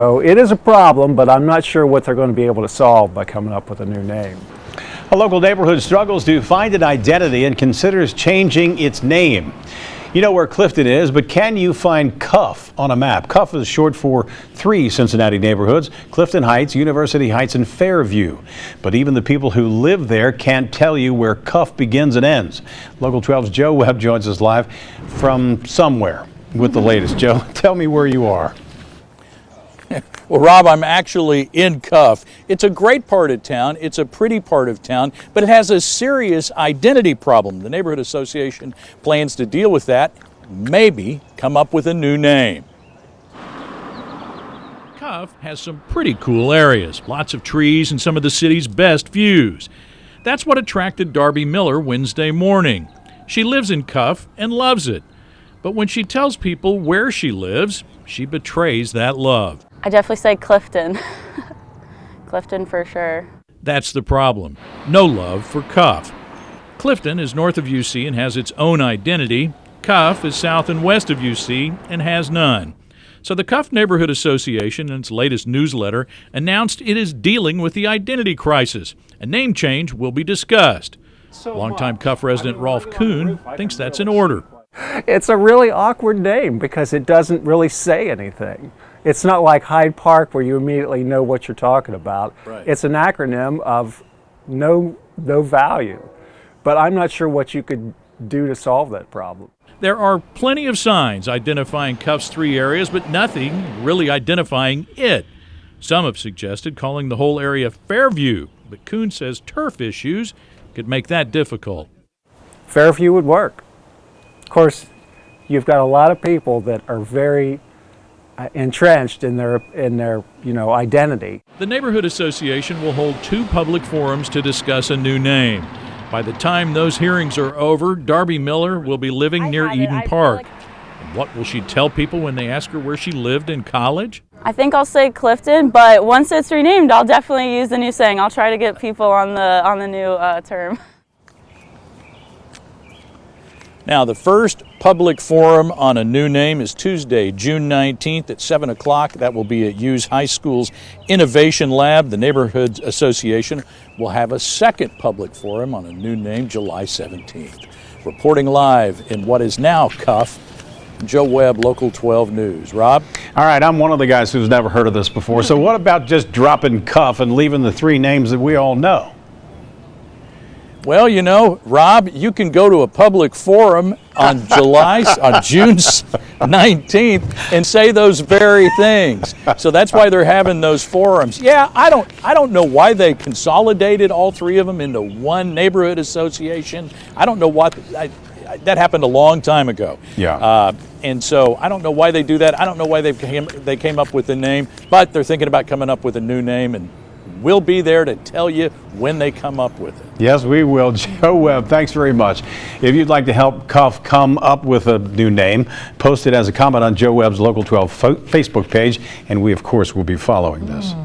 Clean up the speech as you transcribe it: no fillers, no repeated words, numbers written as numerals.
So it is a problem, but I'm not sure what they're going to be able to solve by coming up with a new name. A local neighborhood struggles to find an identity and considers changing its name. You know where Clifton is, but can you find CUF on a map? CUF is short for 3 Cincinnati neighborhoods: Clifton Heights, University Heights and Fairview. But even the people who live there can't tell you where CUF begins and ends. Local 12's Joe Webb joins us live from somewhere with the latest. Joe, tell me where you are. Well, Rob, I'm actually in CUF. It's a great part of town. It's a pretty part of town, but it has a serious identity problem. The Neighborhood Association plans to deal with that, maybe come up with a new name. CUF has some pretty cool areas, lots of trees and some of the city's best views. That's what attracted Darby Miller Wednesday morning. She lives in CUF and loves it. But when she tells people where she lives, she betrays that love. I definitely say Clifton. Clifton for sure. That's the problem. No love for CUF. Clifton is north of UC and has its own identity. CUF is south and west of UC and has none. So the CUF Neighborhood Association, in its latest newsletter, announced it is dealing with the identity crisis. A name change will be discussed. Longtime CUF resident Rolf Kuhn thinks that's in order. It's a really awkward name because it doesn't really say anything. It's not like Hyde Park where you immediately know what you're talking about. Right. It's an acronym of no value. But I'm not sure what you could do to solve that problem. There are plenty of signs identifying CUF's 3 areas, but nothing really identifying it. Some have suggested calling the whole area Fairview, but Kuhn says turf issues could make that difficult. Fairview would work. Of course, you've got a lot of people that are very entrenched in their identity. The Neighborhood Association will hold 2 public forums to discuss a new name. By the time those hearings are over, Darby Miller will be living near Eden Park. And what will she tell people when they ask her where she lived in college? I think I'll say Clifton, but once it's renamed, I'll definitely use the new saying. I'll try to get people on the new term. Now, the first public forum on a new name is Tuesday, June 19th at 7 o'clock. That will be at Hughes High School's Innovation Lab. The Neighborhood Association will have a second public forum on a new name July 17th. Reporting live in what is now CUF, Joe Webb, Local 12 News. Rob? All right, I'm one of the guys who's never heard of this before. So what about just dropping CUF and leaving the 3 names that we all know? Well, you know, Rob, you can go to a public forum on June 19th and say those very things. So that's why they're having those forums. Yeah, I don't know why they consolidated all 3 of them into one neighborhood association. I don't know what that happened a long time ago. Yeah. And so I don't know why they do that. I don't know why they came up with the name, but they're thinking about coming up with a new name, and we'll be there to tell you when they come up with it. Yes, we will. Joe Webb, thanks very much. If you'd like to help CUF come up with a new name, post it as a comment on Joe Webb's Local 12 Facebook page, and we, of course, will be following this.